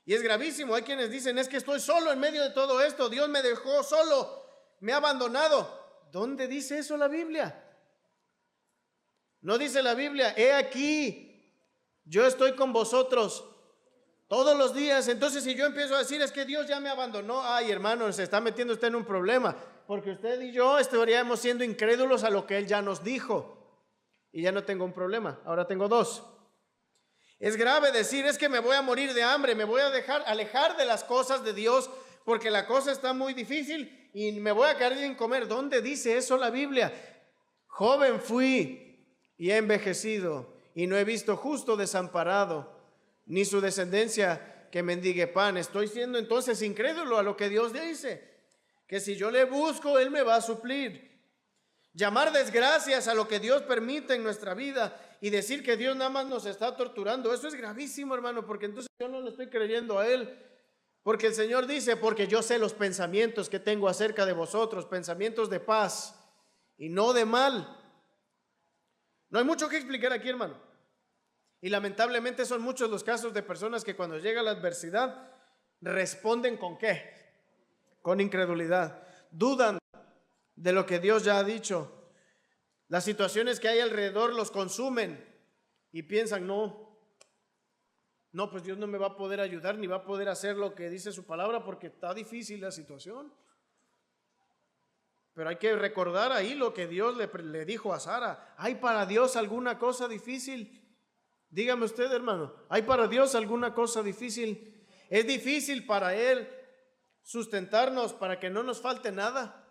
Y es gravísimo. Hay quienes dicen, es que estoy solo en medio de todo esto, Dios me dejó solo, me ha abandonado. ¿Dónde dice eso la Biblia? No dice la Biblia, he aquí, yo estoy con vosotros todos los días. Entonces, si yo empiezo a decir, es que Dios ya me abandonó, ay, hermano, se está metiendo usted en un problema, porque usted y yo estaríamos siendo incrédulos a lo que Él ya nos dijo. Y ya no tengo un problema, ahora tengo dos. Es grave decir, es que me voy a morir de hambre, me voy a alejar de las cosas de Dios, porque la cosa está muy difícil y me voy a quedar sin comer. ¿Dónde dice eso la Biblia? Joven fui y he envejecido, y no he visto justo desamparado, ni su descendencia que mendigue pan. Estoy siendo entonces incrédulo a lo que Dios dice, que si yo le busco, Él me va a suplir. Llamar desgracias a lo que Dios permite en nuestra vida y decir que Dios nada más nos está torturando, eso es gravísimo, hermano, porque entonces yo no le estoy creyendo a Él. Porque el Señor dice, porque yo sé los pensamientos que tengo acerca de vosotros, pensamientos de paz y no de mal. No hay mucho que explicar aquí, hermano. Y lamentablemente son muchos los casos de personas que cuando llega la adversidad responden ¿con qué? Con incredulidad. Dudan de lo que Dios ya ha dicho. Las situaciones que hay alrededor los consumen y piensan, no, pues Dios no me va a poder ayudar ni va a poder hacer lo que dice su palabra porque está difícil la situación. Pero hay que recordar ahí lo que Dios le dijo a Sara. ¿Hay para Dios alguna cosa difícil? Dígame usted, hermano, ¿hay para Dios alguna cosa difícil? ¿Es difícil para Él sustentarnos para que no nos falte nada?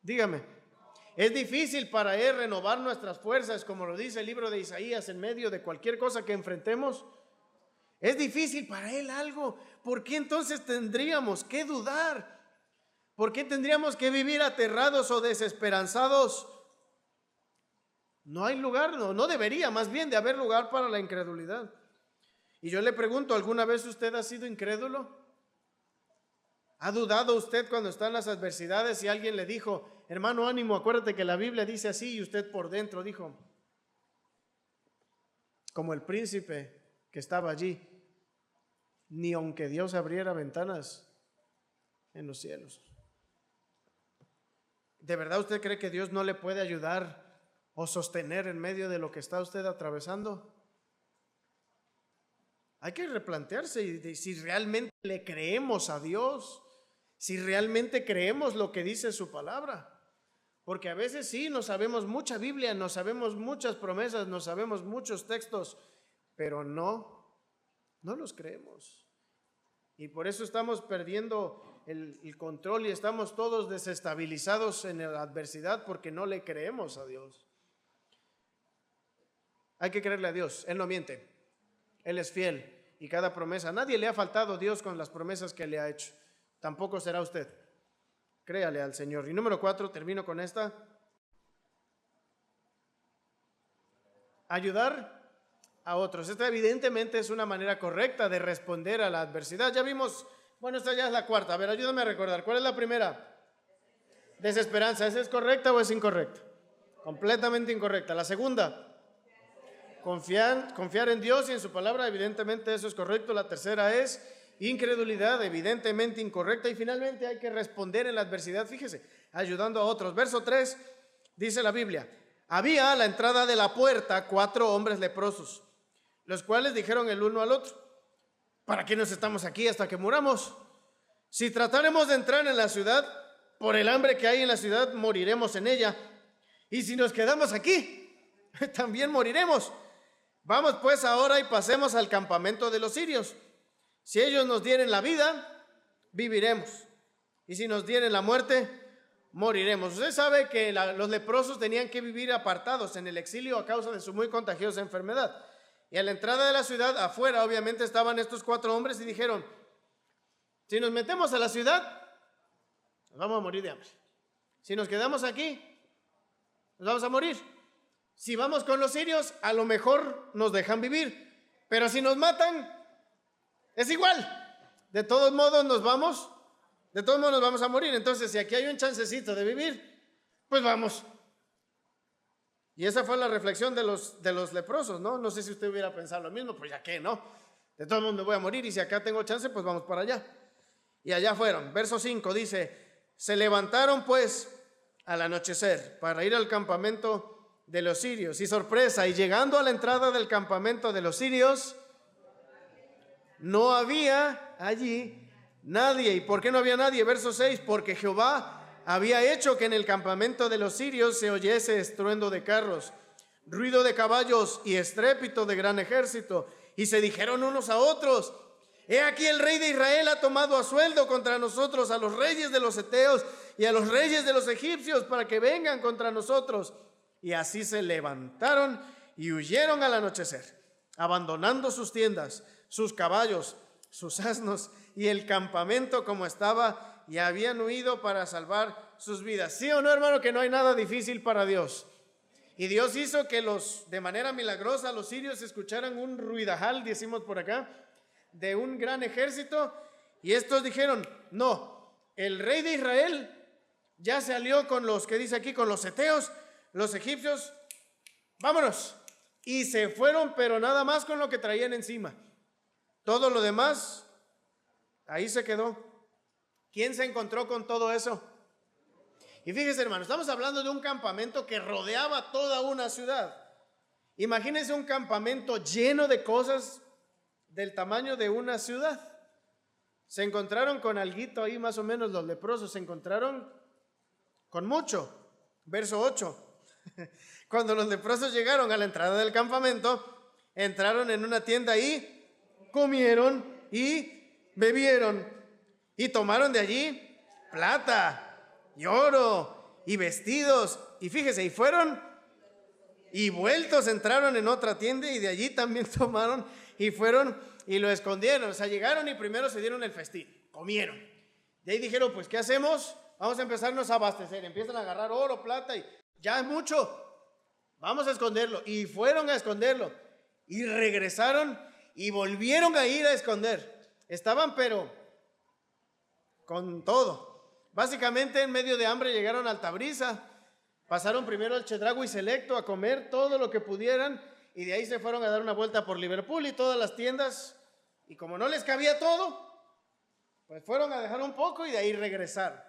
Dígame. ¿Es difícil para Él renovar nuestras fuerzas, como lo dice el libro de Isaías, en medio de cualquier cosa que enfrentemos? ¿Es difícil para Él algo? ¿Por qué entonces tendríamos que dudar? ¿Por qué tendríamos que vivir aterrados o desesperanzados? No hay lugar, no debería más bien de haber lugar para la incredulidad. Y yo le pregunto, ¿alguna vez usted ha sido incrédulo? ¿Ha dudado usted cuando están las adversidades y alguien le dijo, hermano, ánimo, acuérdate que la Biblia dice así, y usted por dentro dijo, como el príncipe que estaba allí, ni aunque Dios abriera ventanas en los cielos? ¿De verdad usted cree que Dios no le puede ayudar o sostener en medio de lo que está usted atravesando? Hay que replantearse si realmente le creemos a Dios, si realmente creemos lo que dice su palabra. Porque a veces sí, nos sabemos mucha Biblia, nos sabemos muchas promesas, nos sabemos muchos textos, pero no los creemos. Y por eso estamos perdiendo el control y estamos todos desestabilizados en la adversidad porque no le creemos a Dios. Hay que creerle a Dios, Él no miente, Él es fiel y cada promesa, a nadie le ha faltado Dios con las promesas que le ha hecho, tampoco será usted. Créale al Señor. Y número 4, termino con esta. Ayudar a otros. Esta evidentemente es una manera correcta de responder a la adversidad. Ya vimos, bueno, esta ya es la cuarta. A ver, ayúdame a recordar. ¿Cuál es la primera? Desesperanza. ¿Esa es correcta o es incorrecta? Completamente incorrecta. La segunda, confiar en Dios y en su palabra. Evidentemente eso es correcto. La tercera es incredulidad, evidentemente incorrecta. Y finalmente hay que responder en la adversidad, fíjese, ayudando a otros. Verso 3, dice la Biblia, había a la entrada de la puerta 4 hombres leprosos, los cuales dijeron el uno al otro, ¿para qué nos estamos aquí hasta que muramos? Si tratáremos de entrar en la ciudad, por el hambre que hay en la ciudad, moriremos en ella. Y si nos quedamos aquí, también moriremos. Vamos pues ahora y pasemos al campamento de los sirios. Si ellos nos dieren la vida, viviremos. Y si nos dieren la muerte, moriremos. Usted sabe que los leprosos tenían que vivir apartados en el exilio a causa de su muy contagiosa enfermedad. Y a la entrada de la ciudad, afuera, obviamente estaban estos 4 hombres y dijeron, si nos metemos a la ciudad, nos vamos a morir de hambre. Si nos quedamos aquí, nos vamos a morir. Si vamos con los sirios, a lo mejor nos dejan vivir. Pero si nos matan, es igual, de todos modos nos vamos a morir. Entonces, si aquí hay un chancecito de vivir, pues vamos. Y esa fue la reflexión de los leprosos, ¿no? No sé si usted hubiera pensado lo mismo, pues ya que no. De todos modos me voy a morir y si acá tengo chance, pues vamos para allá. Y allá fueron. Verso 5 dice, se levantaron pues al anochecer para ir al campamento de los sirios. Y sorpresa, y llegando a la entrada del campamento de los sirios, no había allí nadie. ¿Y por qué no había nadie? Verso 6, porque Jehová había hecho que en el campamento de los sirios se oyese estruendo de carros, ruido de caballos y estrépito de gran ejército. Y se dijeron unos a otros, he aquí el rey de Israel ha tomado a sueldo contra nosotros a los reyes de los heteos y a los reyes de los egipcios para que vengan contra nosotros. Y así se levantaron y huyeron al anochecer, abandonando sus tiendas, sus caballos, sus asnos y el campamento como estaba, y habían huido para salvar sus vidas. ¿Sí o no, hermano, que no hay nada difícil para Dios? Y Dios hizo que de manera milagrosa los sirios escucharan un ruidajal, decimos por acá, de un gran ejército, y estos dijeron, no, el rey de Israel ya se alió con los, que dice aquí, con los heteos, los egipcios, vámonos. Y se fueron, pero nada más con lo que traían encima. Todo lo demás, ahí se quedó. ¿Quién se encontró con todo eso? Y fíjense, hermano, estamos hablando de un campamento que rodeaba toda una ciudad. Imagínense un campamento lleno de cosas del tamaño de una ciudad. Se encontraron con alguito ahí, más o menos los leprosos, se encontraron con mucho. Verso 8. Cuando los leprosos llegaron a la entrada del campamento, entraron en una tienda y comieron y bebieron y tomaron de allí plata y oro y vestidos. Y fíjese, y fueron y vueltos, entraron en otra tienda y de allí también tomaron y fueron y lo escondieron. O sea, llegaron y primero se dieron el festín, comieron. De ahí dijeron, pues, ¿qué hacemos? Vamos a empezarnos a abastecer. Empiezan a agarrar oro, plata y ya es mucho. Vamos a esconderlo. Y fueron a esconderlo. Y regresaron y volvieron a ir a esconder. Estaban pero con todo. Básicamente en medio de hambre llegaron a Altabrisa. Pasaron primero al Chedraui Selecto a comer todo lo que pudieran. Y de ahí se fueron a dar una vuelta por Liverpool y todas las tiendas. Y como no les cabía todo, pues fueron a dejar un poco y de ahí regresaron.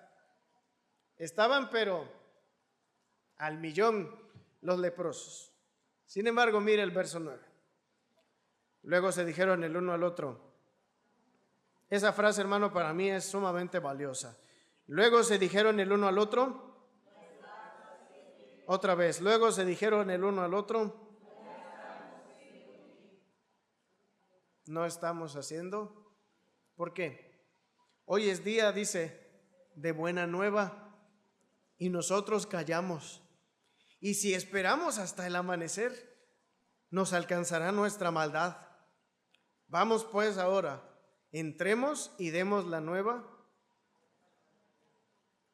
Estaban pero al millón los leprosos. Sin embargo, mire el verso 9. Luego se dijeron el uno al otro. Esa frase, hermano, para mí es sumamente valiosa. Luego se dijeron el uno al otro. Otra vez. Luego se dijeron el uno al otro. No estamos haciendo. ¿Por qué? Hoy es día, dice, de buena nueva y nosotros callamos. Y si esperamos hasta el amanecer, nos alcanzará nuestra maldad. Vamos pues ahora, entremos y demos la nueva.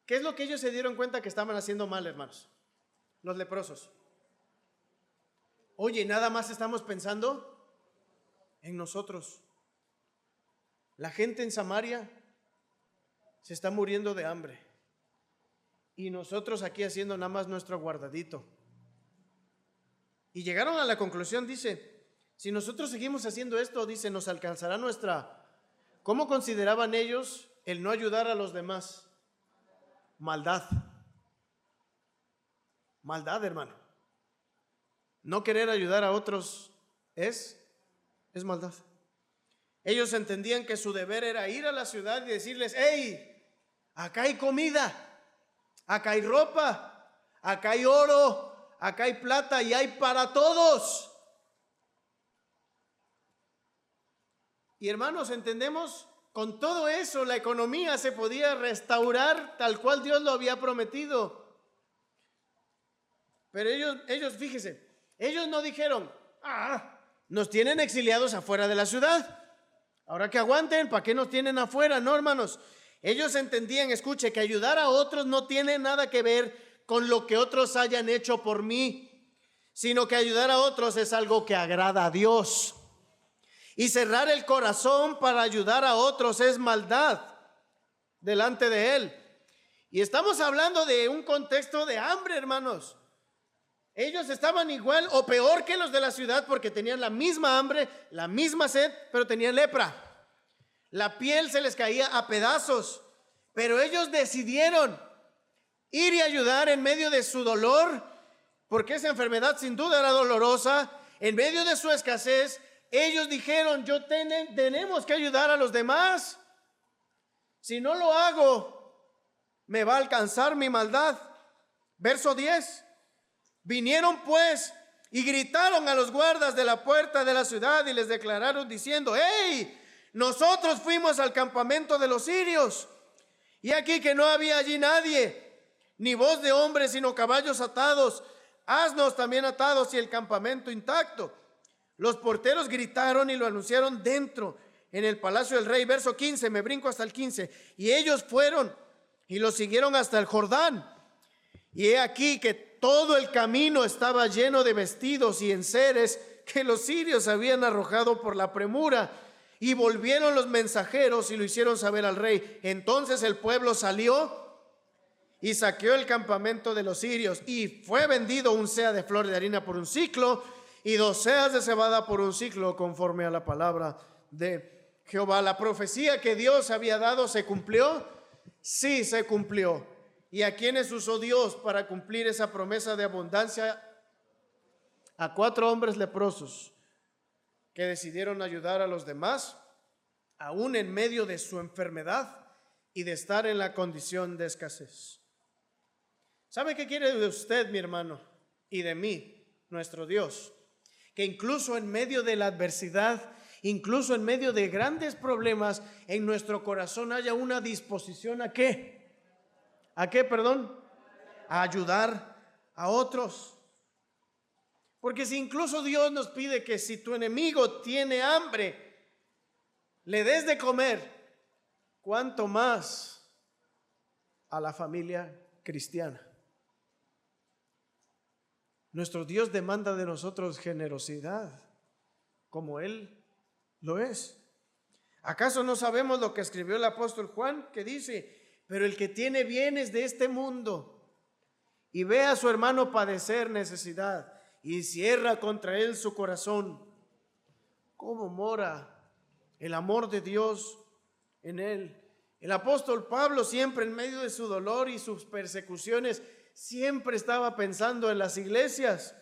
¿Qué es lo que ellos se dieron cuenta que estaban haciendo mal, hermanos? Los leprosos. Oye, nada más estamos pensando en nosotros. La gente en Samaria se está muriendo de hambre y nosotros aquí haciendo nada más nuestro guardadito. Y llegaron a la conclusión, dice, si nosotros seguimos haciendo esto, dice, nos alcanzará nuestra... ¿Cómo consideraban ellos el no ayudar a los demás? Maldad. Maldad, hermano. No querer ayudar a otros es maldad. Ellos entendían que su deber era ir a la ciudad y decirles, hey, acá hay comida, acá hay ropa, acá hay oro, acá hay plata y hay para todos. Y hermanos, entendemos, con todo eso la economía se podía restaurar tal cual Dios lo había prometido. Pero ellos, fíjese, ellos no dijeron, nos tienen exiliados afuera de la ciudad. Ahora que aguanten, ¿para qué nos tienen afuera? No, hermanos. Ellos entendían, escuche, que ayudar a otros no tiene nada que ver con lo que otros hayan hecho por mí, sino que ayudar a otros es algo que agrada a Dios. Y cerrar el corazón para ayudar a otros es maldad delante de Él. Y estamos hablando de un contexto de hambre, hermanos. Ellos estaban igual o peor que los de la ciudad porque tenían la misma hambre, la misma sed, pero tenían lepra. La piel se les caía a pedazos, pero ellos decidieron ir y ayudar en medio de su dolor, porque esa enfermedad sin duda era dolorosa. En medio de su escasez, ellos dijeron, tenemos que ayudar a los demás. Si no lo hago, me va a alcanzar mi maldad. Verso 10. Vinieron pues y gritaron a los guardas de la puerta de la ciudad y les declararon diciendo, hey, nosotros fuimos al campamento de los sirios y aquí que no había allí nadie, ni voz de hombre sino caballos atados, asnos también atados y el campamento intacto. Los porteros gritaron y lo anunciaron dentro en el palacio del rey. Verso 15, me brinco hasta el 15. Y ellos fueron y lo siguieron hasta el Jordán. Y he aquí que todo el camino estaba lleno de vestidos y enseres que los sirios habían arrojado por la premura. Y volvieron los mensajeros y lo hicieron saber al rey. Entonces el pueblo salió y saqueó el campamento de los sirios. Y fue vendido un seah de flor de harina por un siclo y 2 seahs de cebada por un siclo, conforme a la palabra de Jehová. La profecía que Dios había dado, ¿se cumplió? Sí, se cumplió. ¿Y a quiénes usó Dios para cumplir esa promesa de abundancia? A 4 hombres leprosos que decidieron ayudar a los demás, aún en medio de su enfermedad y de estar en la condición de escasez. ¿Sabe qué quiere de usted, mi hermano, y de mí, nuestro Dios? Que incluso en medio de la adversidad, incluso en medio de grandes problemas, en nuestro corazón haya una disposición ¿a qué? ¿A qué, perdón? A ayudar a otros. Porque si incluso Dios nos pide que si tu enemigo tiene hambre, le des de comer, ¿cuánto más a la familia cristiana? Nuestro Dios demanda de nosotros generosidad, como Él lo es. ¿Acaso no sabemos lo que escribió el apóstol Juan, que dice: pero el que tiene bienes de este mundo y ve a su hermano padecer necesidad y cierra contra él su corazón, ¿cómo mora el amor de Dios en él? El apóstol Pablo, siempre en medio de su dolor y sus persecuciones, siempre estaba pensando en las iglesias.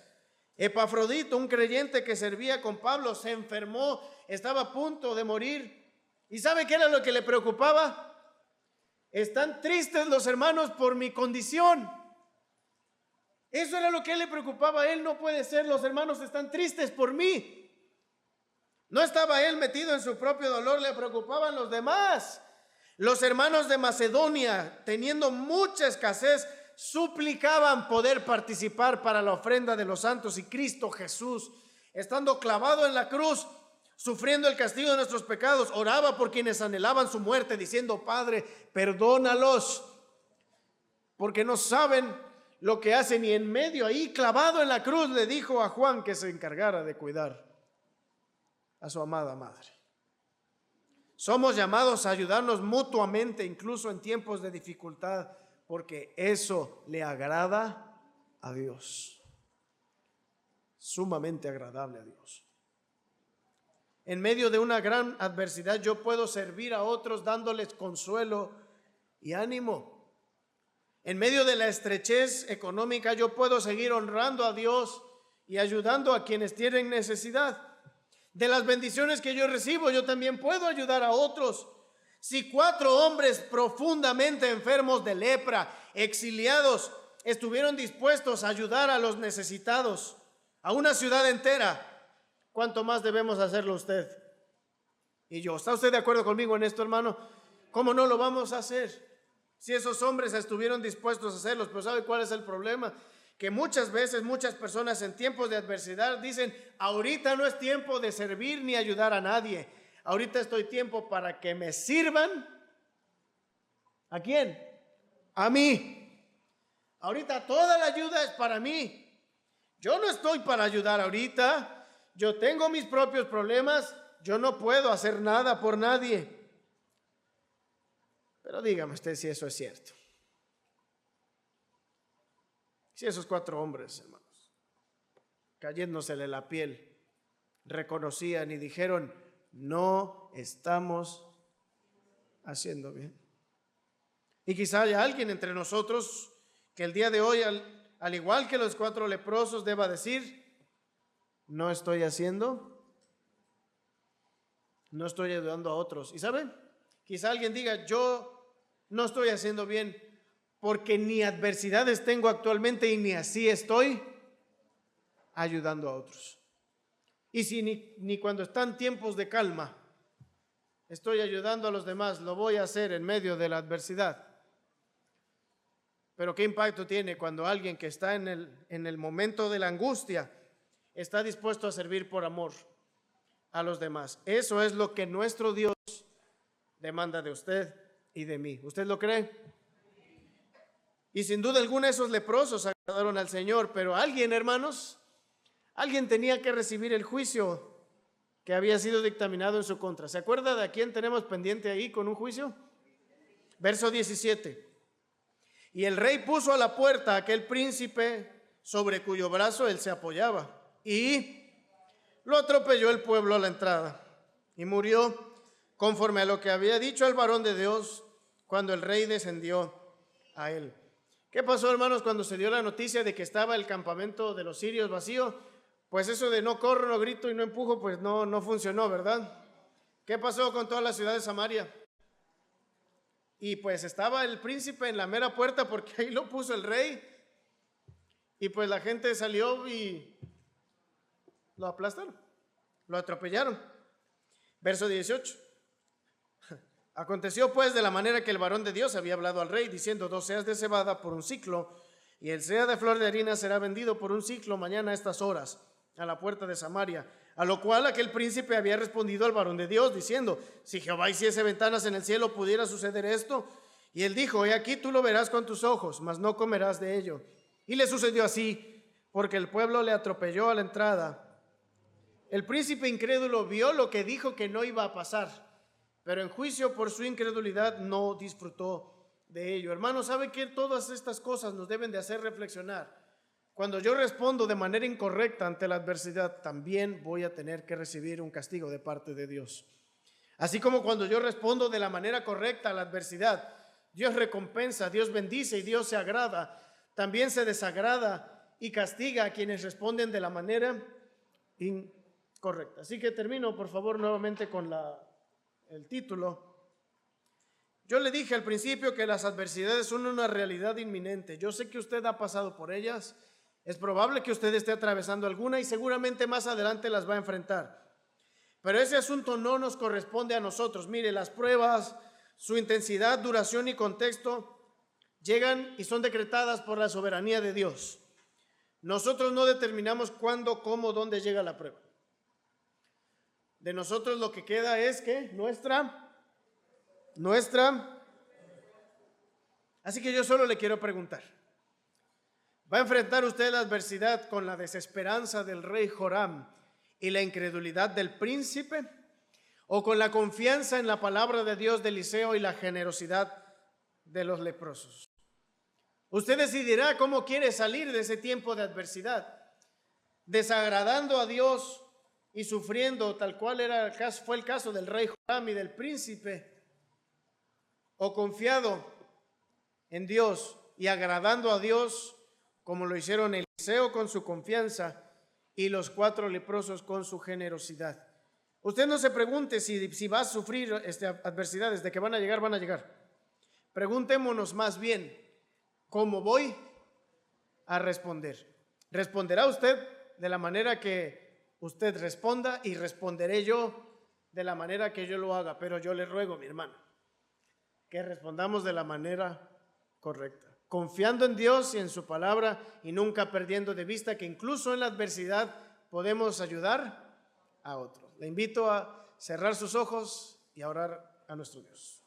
Epafrodito, un creyente que servía con Pablo, se enfermó, estaba a punto de morir. ¿Y sabe qué era lo que le preocupaba? Están tristes los hermanos por mi condición. Eso era lo que le preocupaba a él. No puede ser, los hermanos están tristes por mí. No estaba él metido en su propio dolor, le preocupaban los demás. Los hermanos de Macedonia, teniendo mucha escasez, suplicaban poder participar para la ofrenda de los santos, y Cristo Jesús, estando clavado en la cruz, sufriendo el castigo de nuestros pecados, oraba por quienes anhelaban su muerte, diciendo: Padre, perdónalos, porque no saben lo que hacen. Y en medio, ahí clavado en la cruz, le dijo a Juan que se encargara de cuidar a su amada madre. Somos llamados a ayudarnos mutuamente, incluso en tiempos de dificultad, porque eso le agrada a Dios, sumamente agradable a Dios. En medio de una gran adversidad, yo puedo servir a otros dándoles consuelo y ánimo. En medio de la estrechez económica, yo puedo seguir honrando a Dios y ayudando a quienes tienen necesidad. De las bendiciones que yo recibo, yo también puedo ayudar a otros. Si 4 hombres profundamente enfermos de lepra, exiliados, estuvieron dispuestos a ayudar a los necesitados, a una ciudad entera, ¿cuánto más debemos hacerlo usted y yo? ¿Está usted de acuerdo conmigo en esto, hermano? ¿Cómo no lo vamos a hacer? Si esos hombres estuvieron dispuestos a hacerlos, pero ¿sabe cuál es el problema? Que muchas veces, muchas personas en tiempos de adversidad dicen: ahorita no es tiempo de servir ni ayudar a nadie. Ahorita estoy tiempo para que me sirvan. ¿A quién? A mí. Ahorita toda la ayuda es para mí. Yo no estoy para ayudar ahorita. Yo tengo mis propios problemas. Yo no puedo hacer nada por nadie. Pero dígame usted si eso es cierto. Si esos 4 hombres, hermanos, cayéndosele la piel, reconocían y dijeron: no estamos haciendo bien. Y quizá haya alguien entre nosotros que el día de hoy, al igual que los 4 leprosos, deba decir: no estoy ayudando a otros. ¿Y saben? Quizá alguien diga: yo no estoy haciendo bien porque ni adversidades tengo actualmente y ni así estoy ayudando a otros. Y si ni cuando están tiempos de calma estoy ayudando a los demás, lo voy a hacer en medio de la adversidad. Pero ¿qué impacto tiene cuando alguien que está en el momento de la angustia está dispuesto a servir por amor a los demás? Eso es lo que nuestro Dios demanda de usted y de mí. ¿Usted lo cree? Y sin duda alguna esos leprosos agradaron al Señor, pero alguien, hermanos, alguien tenía que recibir el juicio que había sido dictaminado en su contra. ¿Se acuerda de a quién tenemos pendiente ahí con un juicio? Verso 17. Y el rey puso a la puerta a aquel príncipe sobre cuyo brazo él se apoyaba, y lo atropelló el pueblo a la entrada, y murió conforme a lo que había dicho el varón de Dios cuando el rey descendió a él. ¿Qué pasó, hermanos, cuando se dio la noticia de que estaba el campamento de los sirios vacío? Pues eso de no corro, no grito y no empujo, pues no funcionó, ¿verdad? ¿Qué pasó con toda la ciudad de Samaria? Y pues estaba el príncipe en la mera puerta porque ahí lo puso el rey. Y pues la gente salió y lo aplastaron, lo atropellaron. Verso 18. Aconteció pues de la manera que el varón de Dios había hablado al rey, diciendo: 2 seas de cebada por un siclo, y el sea de flor de harina será vendido por un siclo mañana a estas horas, a la puerta de Samaria. A lo cual aquel príncipe había respondido al varón de Dios, diciendo: si Jehová hiciese ventanas en el cielo, ¿pudiera suceder esto? Y él dijo: he aquí tú lo verás con tus ojos, mas no comerás de ello. Y le sucedió así, porque el pueblo le atropelló a la entrada. El príncipe incrédulo vio lo que dijo que no iba a pasar, pero en juicio por su incredulidad no disfrutó de ello. Hermanos, ¿sabe que todas estas cosas nos deben de hacer reflexionar? Cuando yo respondo de manera incorrecta ante la adversidad, también voy a tener que recibir un castigo de parte de Dios. Así como cuando yo respondo de la manera correcta a la adversidad, Dios recompensa, Dios bendice y Dios se agrada, también se desagrada y castiga a quienes responden de la manera incorrecta. Así que termino, por favor, nuevamente con el título. Yo le dije al principio que las adversidades son una realidad inminente. Yo sé que usted ha pasado por ellas. Es probable que usted esté atravesando alguna y seguramente más adelante las va a enfrentar. Pero ese asunto no nos corresponde a nosotros. Mire, las pruebas, su intensidad, duración y contexto llegan y son decretadas por la soberanía de Dios. Nosotros no determinamos cuándo, cómo, dónde llega la prueba. De nosotros lo que queda es que nuestra. Así que yo solo le quiero preguntar: ¿va a enfrentar usted la adversidad con la desesperanza del rey Joram y la incredulidad del príncipe? ¿O con la confianza en la palabra de Dios de Eliseo y la generosidad de los leprosos? Usted decidirá cómo quiere salir de ese tiempo de adversidad, desagradando a Dios y sufriendo tal cual fue el caso del rey Joram y del príncipe, o confiado en Dios y agradando a Dios, como lo hicieron Eliseo con su confianza y los 4 leprosos con su generosidad. Usted no se pregunte si va a sufrir adversidades, de que van a llegar, van a llegar. Preguntémonos más bien, ¿cómo voy a responder? ¿Responderá usted de la manera que usted responda y responderé yo de la manera que yo lo haga? Pero yo le ruego, mi hermano, que respondamos de la manera correcta, confiando en Dios y en su palabra y nunca perdiendo de vista que incluso en la adversidad podemos ayudar a otros. Le invito a cerrar sus ojos y a orar a nuestro Dios.